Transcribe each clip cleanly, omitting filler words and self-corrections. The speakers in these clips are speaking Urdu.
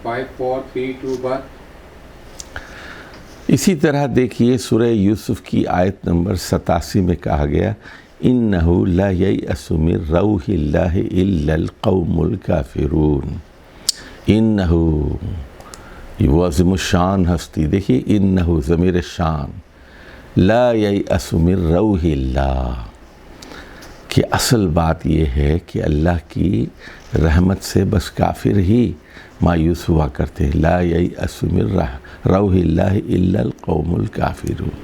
5432 بات. اسی طرح دیکھیے سورہ یوسف کی آیت نمبر 87 میں کہا گیا اِنَّهُ لَا يَيْأَسُ مِن رَوْحِ اللَّهِ إِلَّا الْقَوْمُ الْكَافِرُونَ. اِنَّهُ یہ وہ عظیم الشان ہستی، دیکھیے اِنَّهُ ضمیر شان، لا يَيْأَسُ مِن رَوْحِ اللَّهِ، کہ اصل بات یہ ہے کہ اللہ کی رحمت سے بس کافر ہی مایوس ہوا کرتے ہیں. لا ییأس من روح اللہ الا القوم الکافرون.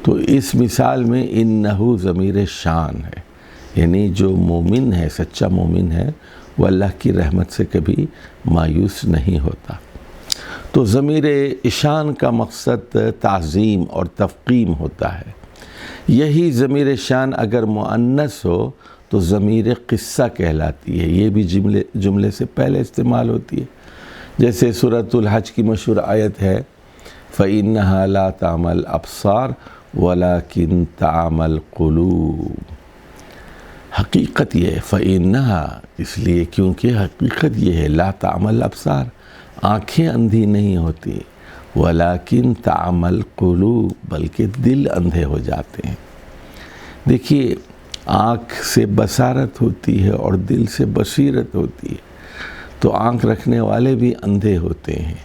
تو اس مثال میں انہو ضمیر شان ہے، یعنی جو مومن ہے، سچا مومن ہے، وہ اللہ کی رحمت سے کبھی مایوس نہیں ہوتا. تو ضمیر شان کا مقصد تعظیم اور تفخیم ہوتا ہے. یہی ضمیر شان اگر مؤنث ہو تو ضمیر قصہ کہلاتی ہے. یہ بھی جملے سے پہلے استعمال ہوتی ہے. جیسے سورۃ الحج کی مشہور آیت ہے فَإِنَّهَا لَا تَعْمَى الْأَبْصَارُ وَلَكِنْ تَعْمَى الْقُلُوبُ. حقیقت یہ ہے فَإِنَّهَا، اس لیے کیونکہ حقیقت یہ ہے لا تعمى الابصار، آنکھیں اندھی نہیں ہوتی، ولیکن تعمى القلوب، بلکہ دل اندھے ہو جاتے ہیں. دیکھیے آنکھ سے بصارت ہوتی ہے اور دل سے بصیرت ہوتی ہے. تو آنکھ رکھنے والے بھی اندھے ہوتے ہیں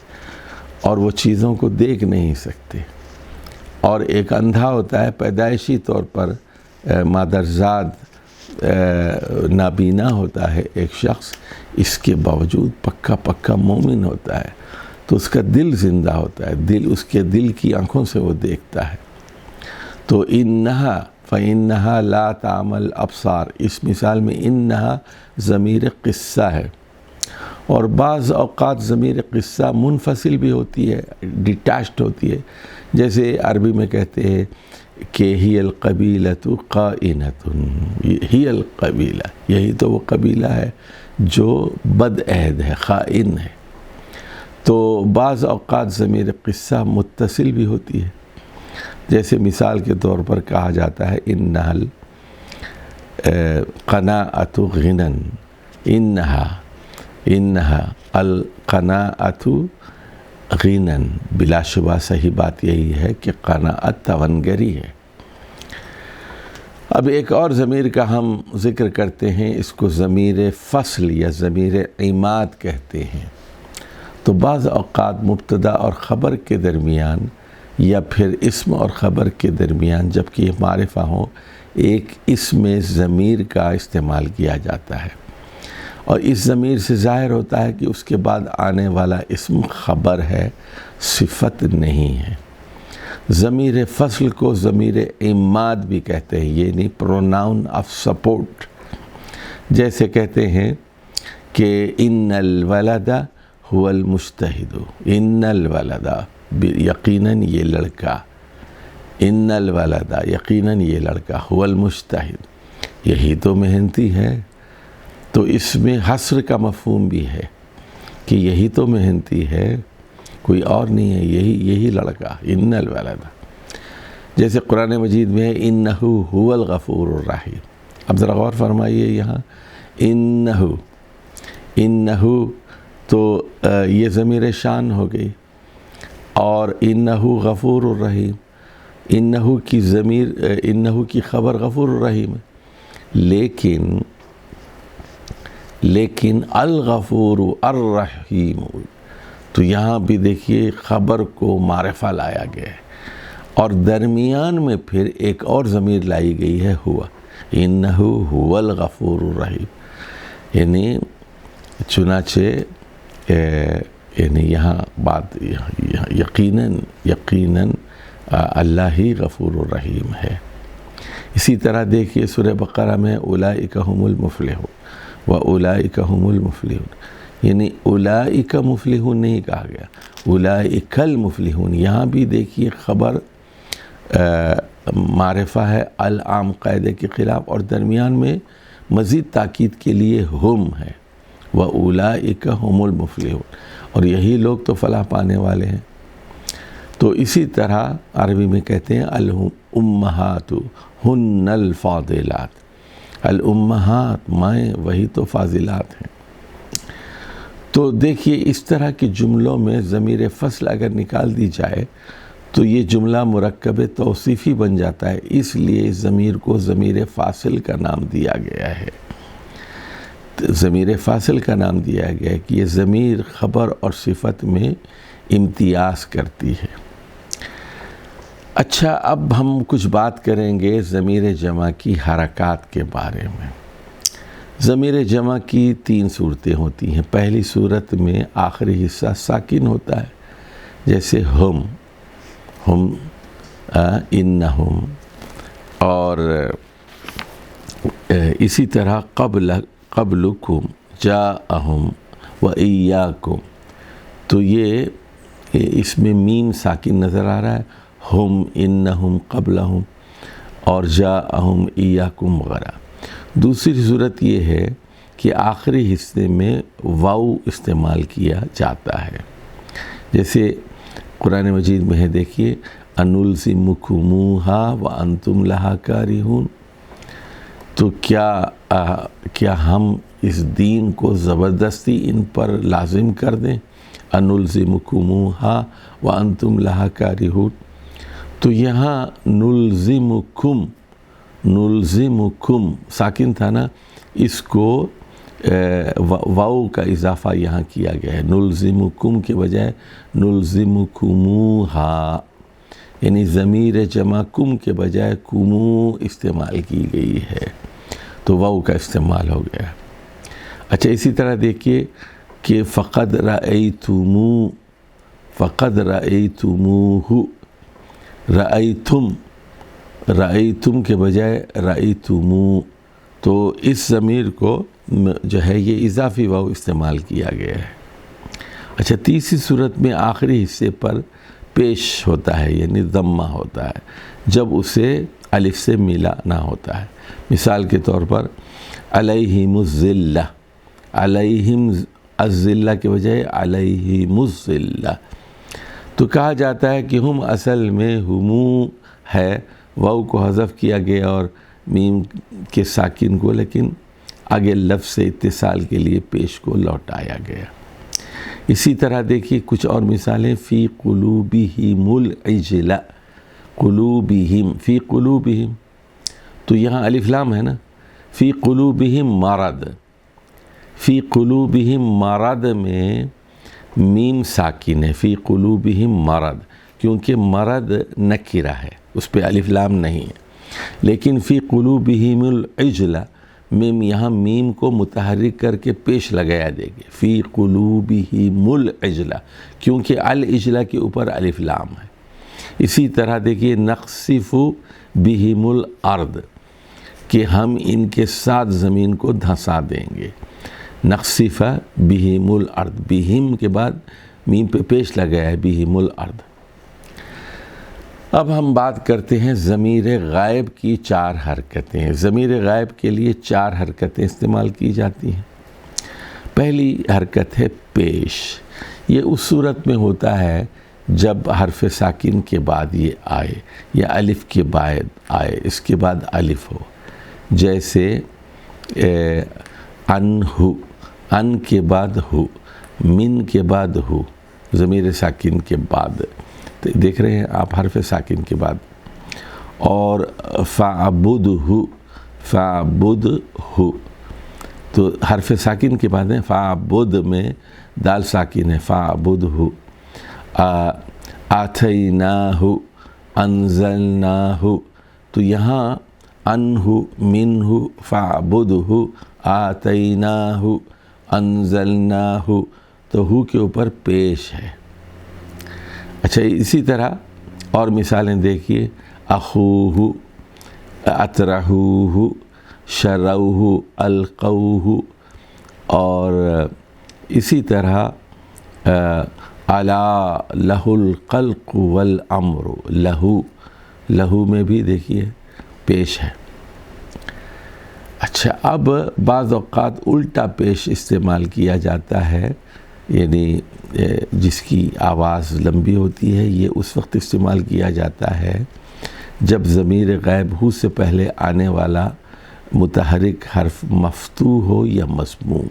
اور وہ چیزوں کو دیکھ نہیں سکتے. اور ایک اندھا ہوتا ہے پیدائشی طور پر مادرزاد نابینا ہوتا ہے ایک شخص، اس کے باوجود پکا مومن ہوتا ہے، تو اس کا دل زندہ ہوتا ہے، اس کے دل کی آنکھوں سے وہ دیکھتا ہے. تو انہا فَإِنَّهَا لَا تَعْمَى الْأَبْصَارُ، اس مثال میں انہا ضمیر قصہ ہے. اور بعض اوقات ضمیر قصہ منفصل بھی ہوتی ہے، ڈیٹیچڈ ہوتی ہے. جیسے عربی میں کہتے ہیں کہ ہی القبیلۃ قائنۃ، ہی القبیلہ، یہی تو وہ قبیلہ ہے جو بد عہد ہے، خائن ہے. تو بعض اوقات ضمیر قصہ متصل بھی ہوتی ہے. جیسے مثال کے طور پر کہا جاتا ہے انہا القناعۃ غنن، انہا القناعۃ غنن، بلا شبہ صحیح بات یہی ہے کہ قناعت توانگری ہے. اب ایک اور ضمیر کا ہم ذکر کرتے ہیں، اس کو ضمیر فصل یا ضمیر عماد کہتے ہیں. تو بعض اوقات مبتدا اور خبر کے درمیان یا پھر اسم اور خبر کے درمیان جبکہ یہ معرفہ ہو، ایک اسم ضمیر کا استعمال کیا جاتا ہے، اور اس ضمیر سے ظاہر ہوتا ہے کہ اس کے بعد آنے والا اسم خبر ہے، صفت نہیں ہے. ضمیر فصل کو ضمیر عماد بھی کہتے ہیں، یعنی پروناؤن آف سپورٹ. جیسے کہتے ہیں کہ ان الولد هو المجتہد، ان الولد یقیناً یہ لڑکا، ان الولد یقیناً یہ لڑکا، هو المجتہد یہی تو محنتی ہے. تو اس میں حصر کا مفہوم بھی ہے کہ یہی تو محنتی ہے، کوئی اور نہیں ہے، یہی لڑکا، ان الولد. جیسے قرآن مجید میں ہے انہو هو الغفور الرحیم. اب ذرا غور فرمائیے یہاں انہو تو یہ ضمیر شان ہو گئی، اور انہو غفور الرحیم، انہو کی خبر غفور الرحیم ہے. لیکن الغفور الرحیم، تو یہاں بھی دیکھیے خبر کو معرفہ لایا گیا ہے، اور درمیان میں پھر ایک اور ضمیر لائی گئی ہے ہوا، انہو هو الغفور الرحیم. یعنی چنانچہ یعنی یہاں بات یقیناً اللہ ہی غفور الرحیم ہے. اسی طرح دیکھیے سورہ بقرہ میں اولئک هم المفلحون واولئک هم المفلحون، یعنی اولئک مفلحون نہیں کہا گیا، اولئک المفلحون. یہاں بھی دیکھیے خبر معرفہ ہے العام قاعدے کے خلاف، اور درمیان میں مزید تاکید کے لیے ہم ہے، وَأُولَئِكَ هُمُ الْمُفْلِحُونَ، اور یہی لوگ تو فلاح پانے والے ہیں. تو اسی طرح عربی میں کہتے ہیں الامہات ہن الفاضلات، الامہات مائیں وہی تو فاضلات ہیں. تو دیکھیے اس طرح کے جملوں میں ضمیر فصل اگر نکال دی جائے تو یہ جملہ مرکب توصیفی بن جاتا ہے، اس لیے اس ضمیر کو ضمیر فاصل کا نام دیا گیا ہے۔ ضمیر فاصل کا نام دیا گیا ہے کہ یہ ضمیر خبر اور صفت میں امتیاز کرتی ہے۔ اچھا، اب ہم کچھ بات کریں گے ضمیر جمع کی حرکات کے بارے میں۔ ضمیر جمع کی 3 صورتیں ہوتی ہیں۔ پہلی صورت میں آخری حصہ ساکن ہوتا ہے، جیسے ہم، انہم، اور اسی طرح قبلکم، جاءہم و ایاکم، تو یہ اس میں میم ساکن نظر آ رہا ہے، ہم، انہم، قبلہم اور جاءہم، ایاکم وغیرہ۔ دوسری صورت یہ ہے کہ آخری حصے میں واو استعمال کیا جاتا ہے، جیسے قرآن مجید میں ہے، دیکھیے، انلزمکموہا وانتم لہا کارہون، تو کیا ہم اس دین کو زبردستی ان پر لازم کر دیں؟ انلزمکموہا وانتم لہا کارہون، تو یہاں نلزمکم ساکن تھا نا، اس کو واو کا اضافہ یہاں کیا گیا ہے، نلزمکم کے بجائے نلزمکموہا، یعنی ضمیر جمع کم کے بجائے کمو استعمال کی گئی ہے، تو واو کا استعمال ہو گیا۔ اچھا، اسی طرح دیکھیے کہ فقد رأیتموہ، رأیتم کے بجائے رأیتمو، تو اس ضمیر کو جو ہے یہ اضافی واو استعمال کیا گیا ہے۔ اچھا، تیسری صورت میں آخری حصے پر پیش ہوتا ہے، یعنی ضمہ ہوتا ہے، جب اسے الف سے ملانا ہوتا ہے۔ مثال کے طور پر علیہم الذلہ، علیہم الذلہ کے بجائے علیہم الذلہ، تو کہا جاتا ہے کہ ہم اصل میں ہمو ہے، واو کو حذف کیا گیا اور میم کے ساکن کو لیکن آگے لفظ سے اتصال کے لیے پیش کو لوٹایا گیا۔ اسی طرح دیکھیے کچھ اور مثالیں، فی قلوبہم العجل، قلوبہم، فی قلوبہم، تو یہاں الف لام ہے نا، فی قلوبہم مرض، فی قلوبہم مرض میں میم ساکن ہے، فی قلوبہم مرض، کیونکہ مرض نکرہ ہے، اس پہ الف لام نہیں ہے، لیکن فی قلوبہم العجل میں یہاں میم کو متحرک کر کے پیش لگایا دے گے، فی قلوبہم العجل، کیونکہ العجل کے اوپر الف لام ہے۔ اسی طرح دیکھیے نخسف بہم الارض، کہ ہم ان کے ساتھ زمین کو دھنسا دیں گے، نخسف بہم الارض، بہم کے بعد میم پہ پیش لگایا ہے، بہم الارض۔ اب ہم بات کرتے ہیں ضمیر غائب کی 4 حرکتیں۔ ضمیر غائب کے لیے 4 حرکتیں استعمال کی جاتی ہیں۔ پہلی حرکت ہے پیش، یہ اس صورت میں ہوتا ہے جب حرف ساکن کے بعد یہ آئے یا الف کے بعد آئے، اس کے بعد الف ہو، جیسے انہو، ان کے بعد ہو، من کے بعد ہو، ضمیر ساکن کے بعد، دیکھ رہے ہیں آپ حرف ساکن کے بعد، اور فَعْبُدْهُ، فَعْبُدْهُ، تو حرف ساکن کے بعد ہے، فَعْبُد میں دال ساکن ہے، فَعْبُدْهُ، آتَيْنَاهُ، أَنزَلْنَاهُ، تو یہاں انہو، منہو، فَعْبُدْهُ، آتَيْنَاهُ، أَنزَلْنَاهُ، تو ہو کے اوپر پیش ہے۔ اچھا، اسی طرح اور مثالیں دیکھیے، اخوہ، اطرحوہ، شروہ، القوہ، اور اسی طرح الا لہ الخلق والامر، لہو میں بھی دیکھیے پیش ہے۔ اچھا، اب بعض اوقات الٹا پیش استعمال کیا جاتا ہے، یعنی جس کی آواز لمبی ہوتی ہے، یہ اس وقت استعمال کیا جاتا ہے جب ضمیر غائب ہو سے پہلے آنے والا متحرک حرف مفتوح ہو یا مسموع،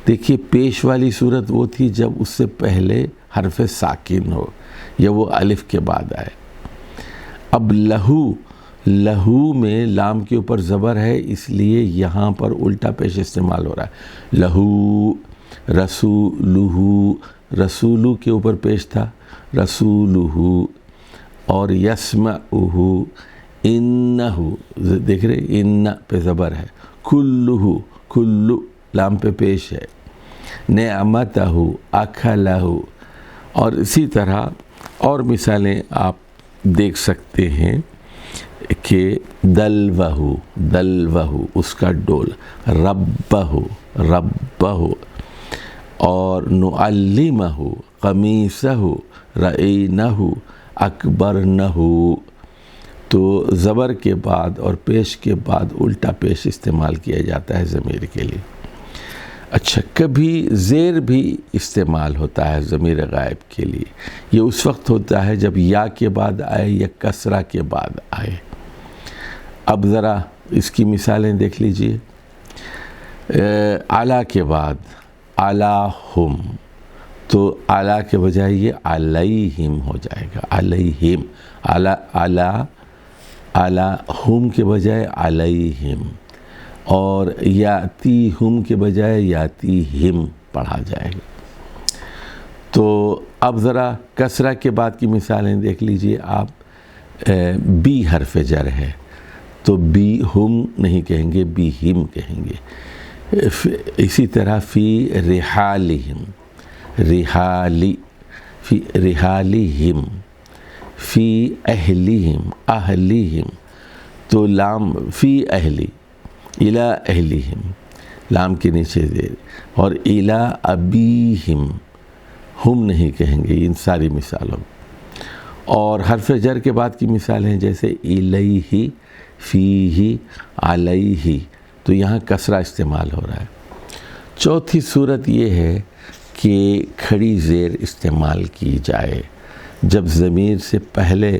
دیکھیے پیش والی صورت وہ تھی جب اس سے پہلے حرف ساکن ہو یا وہ الف کے بعد آئے. اب لہو، لہو میں لام کے اوپر زبر ہے، اس لیے یہاں پر الٹا پیش استعمال ہو رہا ہے. لہو، رسولہو، رسولو کے اوپر پیش تھا رسولہو، اور یسمعہو، انہو، دیکھ رہے ان پہ زبر ہے. کلہو، کلو لام پہ پیش ہے. نعمتہو، اکھلہو، اور اسی طرح اور مثالیں آپ دیکھ سکتے ہیں کہ دلوہو، دلوہو اس کا ڈول، ربہو، ربہو، اور نعلمہو، قمیصہو، رأینہو، اکبرنہو. تو زبر کے بعد اور پیش کے بعد الٹا پیش استعمال کیا جاتا ہے ضمیر کے لیے. اچھا، کبھی زیر بھی استعمال ہوتا ہے ضمیر غائب کے لیے. یہ اس وقت ہوتا ہے جب یا کے بعد آئے یا کسرہ کے بعد آئے. اب ذرا اس کی مثالیں دیکھ لیجئے. علی کے بعد علیہم، تو علی کے بجائے یہ علیہم ہو جائے گا، علیہم. علیہم کے بجائے علیہم، اور یاتیہم کے بجائے یاتیہم پڑھا جائے گا. تو اب ذرا کسرہ کے بعد کی مثالیں دیکھ لیجئے آپ. بی حرف جر ہے تو بی ہم نہیں کہیں گے، بی ہم کہیں گے. اسی طرح فی رحالہم، رحالی، فی رحالہم، فی اہلہم، اہلہم، تو لام فی اہلی، الی اہلہم، لام کے نیچے زیر، اور الی ابیہم، ہم نہیں کہیں گے. ان ساری مثالوں. اور حرف جر کے بعد کی مثالیں جیسے الیہ، فیہ، علیہ، تو یہاں کسرہ استعمال ہو رہا ہے. چوتھی صورت یہ ہے کہ کھڑی زیر استعمال کی جائے جب ضمیر سے پہلے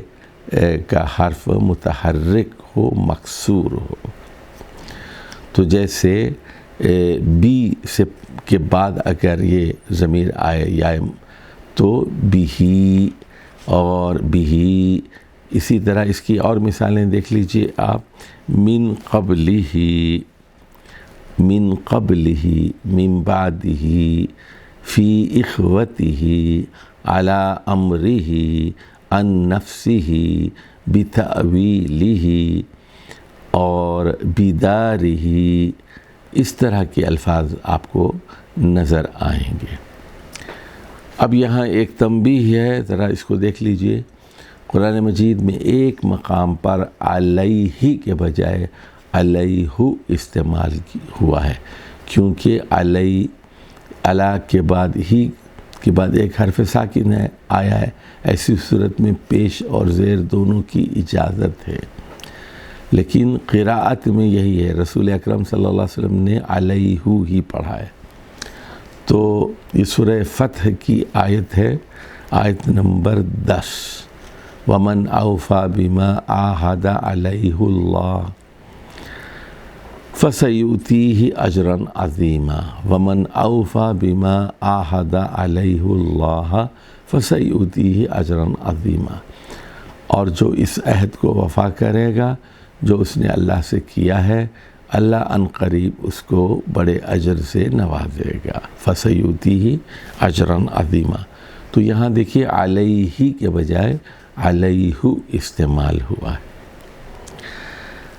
کا حرف متحرک ہو، مکسور ہو. تو جیسے بی سے کے بعد اگر یہ ضمیر آئے یا تو بہی اور بہی. اسی طرح اس کی اور مثالیں دیکھ لیجئے آپ. من قبلہ، من قبلہ، من بعدہ، فی اخوتہ، علی امرہ، عن نفسہ، بتأویلہ، اور بدارہ. اس طرح کے الفاظ آپ کو نظر آئیں گے. اب یہاں ایک تنبیہ ہے، ذرا اس کو دیکھ لیجئے. قرآن مجید میں ایک مقام پر علیہ کے بجائے علیہ استعمال ہوا ہے، کیونکہ علی کے بعد ہی کے بعد ایک حرف ساکن ہے آیا ہے. ایسی صورت میں پیش اور زیر دونوں کی اجازت ہے، لیکن قراءت میں یہی ہے. رسول اکرم صلی اللہ علیہ وسلم نے علیہ ہی پڑھا ہے. تو یہ سورہ فتح کی آیت ہے، آیت نمبر 10. وَمَنْ أَوْفَى بِمَا عَاهَدَ عَلَيْهُ اللَّهُ فَسَيُؤْتِيهِ أَجْرًا عَظِيمًا. وَمَنْ أَوْفَى بِمَا عَاهَدَ عَلَيْهُ اللَّهُ فَسَيُؤْتِيهِ أَجْرًا عَظِيمًا. اور جو اس عہد کو وفا کرے گا جو اس نے اللہ سے کیا ہے، اللہ ان قریب اس کو بڑے اجر سے نوازے گا. فَسَيُؤْتِيهِ أَجْرًا عَظِيمًا. تو یہاں دیکھیے علیہ کے بجائے علیہ استعمال ہوا ہے.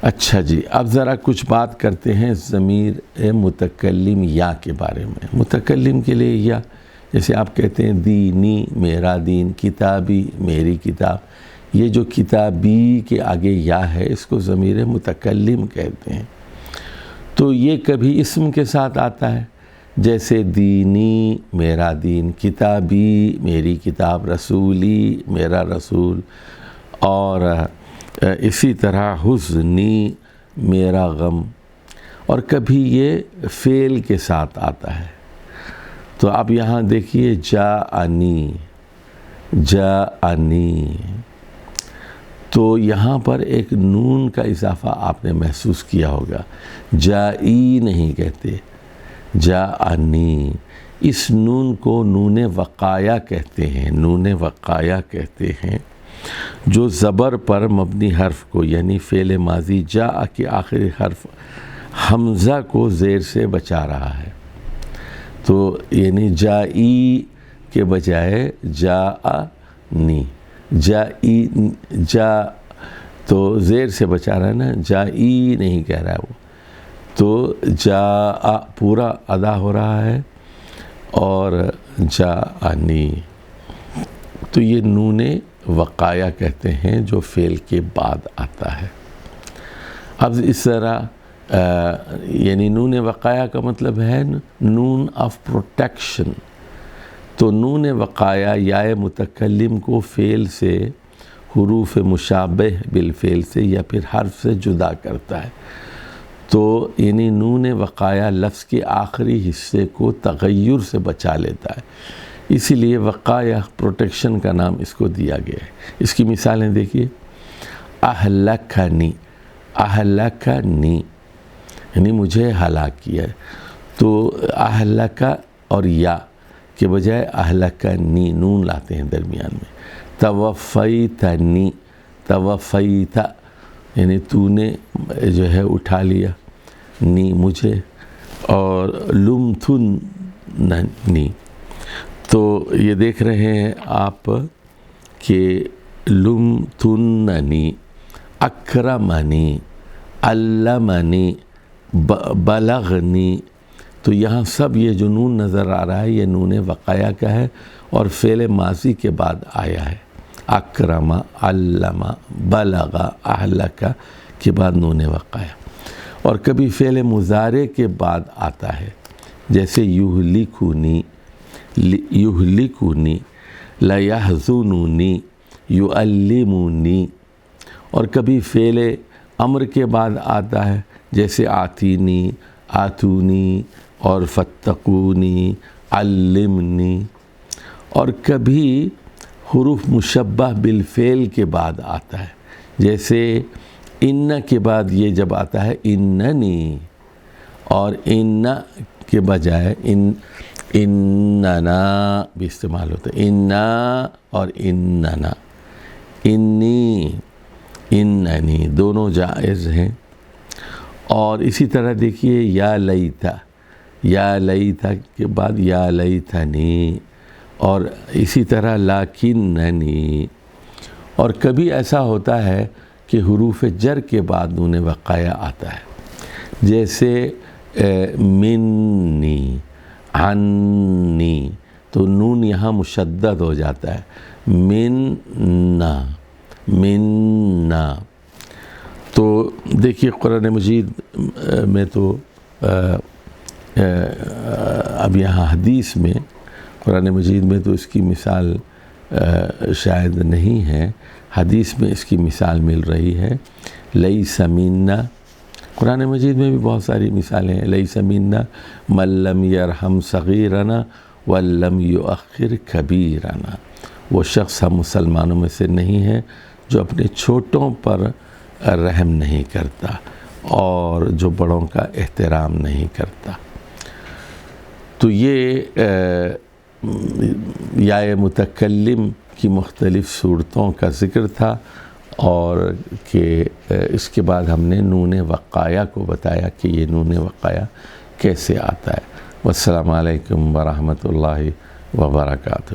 اچھا جی، اب ذرا کچھ بات کرتے ہیں ضمیر متکلم یا کے بارے میں. متکلم کے لیے یا، جیسے آپ کہتے ہیں دینی، میرا دین، کتابی، میری کتاب. یہ جو کتابی کے آگے یا ہے اس کو ضمیر متکلم کہتے ہیں. تو یہ کبھی اسم کے ساتھ آتا ہے، جیسے دینی، میرا دین، کتابی، میری کتاب، رسولی، میرا رسول، اور اسی طرح حزنی، میرا غم. اور کبھی یہ فعل کے ساتھ آتا ہے. تو اب یہاں دیکھیے جاءنی، جاءنی، تو یہاں پر ایک نون کا اضافہ آپ نے محسوس کیا ہوگا. جائی نہیں کہتے، جاءنی، اس نون کو نون وقایا کہتے ہیں، نون وقایا کہتے ہیں، جو زبر پر مبنی حرف کو یعنی فعل ماضی جاء کے آخری حرف حمزہ کو زیر سے بچا رہا ہے۔ تو یعنی جائی کے بجائے جاءنی، جا تو زیر سے بچا رہا ہے نا، جائی نہیں کہہ رہا ہے وہ، تو جاء پورا ادا ہو رہا ہے، اور جاءنی، تو یہ نون وقایا کہتے ہیں جو فعل کے بعد آتا ہے۔ اب اس طرح یعنی نون وقایا کا مطلب ہے نون آف پروٹیکشن، تو نون وقایا یا متکلم کو فعل سے، حروف مشابہ بالفعل سے یا پھر حرف سے جدا کرتا ہے، تو یعنی نون وقایا لفظ کے آخری حصے کو تغیر سے بچا لیتا ہے، اسی لیے وقایا پروٹیکشن کا نام اس کو دیا گیا ہے۔ اس کی مثالیں دیکھیے، اہلکنی، اہلکنی یعنی مجھے ہلاک کیا ہے، تو اہلکا اور یا کے بجائے اہلکنی نون لاتے ہیں درمیان میں۔ توفیتنی، توفیت یعنی تو نے جو ہے اٹھا لیا، نی مجھے، اور لمتننی، تو یہ دیکھ رہے ہیں آپ کہ لمتننی، اکرمنی، علمنی، بلغنی، تو یہاں سب یہ جو نون نظر آ رہا ہے یہ نون وقایا کا ہے اور فعل ماضی کے بعد آیا ہے۔ اکرم، علم، بلغ، اہلک کے بعد نون وقایا، اور کبھی فعل مضارع کے بعد آتا ہے، جیسے یہلکنی، یہلکنی، لیحزننی، یعلمنی، اور کبھی فعل امر کے بعد آتا ہے، جیسے آتینی، آتونی، اور فتقونی، علمنی، اور کبھی حروف مشبہ بالفعل کے بعد آتا ہے، جیسے ان کے بعد یہ جب آتا ہے اننی، اور ان کے بجائے اننا بھی استعمال ہوتا ہے، انا اور اننا، انی، اننی دونوں جائز ہیں۔ اور اسی طرح دیکھیے یا لیتا، یا لیتا کے بعد یا لیتنی، اور اسی طرح لاکننی، اور کبھی ایسا ہوتا ہے کہ حروف جر کے بعد نون وقایا آتا ہے، جیسے منی، عنی، تو نون یہاں مشدد ہو جاتا ہے، مننا، مننا۔ تو دیکھیے قرآن مجید میں تو اب یہاں حدیث میں، قرآن مجید میں تو اس کی مثال شاید نہیں ہے، حدیث میں اس کی مثال مل رہی ہے، لیس منا، قرآن مجید میں بھی بہت ساری مثالیں ہیں، لیس منا من لم یرحم صغیرنا ولم یؤخر کبیرنا، وہ شخص ہم مسلمانوں میں سے نہیں ہے جو اپنے چھوٹوں پر رحم نہیں کرتا اور جو بڑوں کا احترام نہیں کرتا۔ تو یہ یا متکلم کی مختلف صورتوں کا ذکر تھا، اور کہ اس کے بعد ہم نے نون وقایا کو بتایا کہ یہ نون وقایا کیسے آتا ہے۔ والسلام علیکم ورحمۃ اللہ وبرکاتہ۔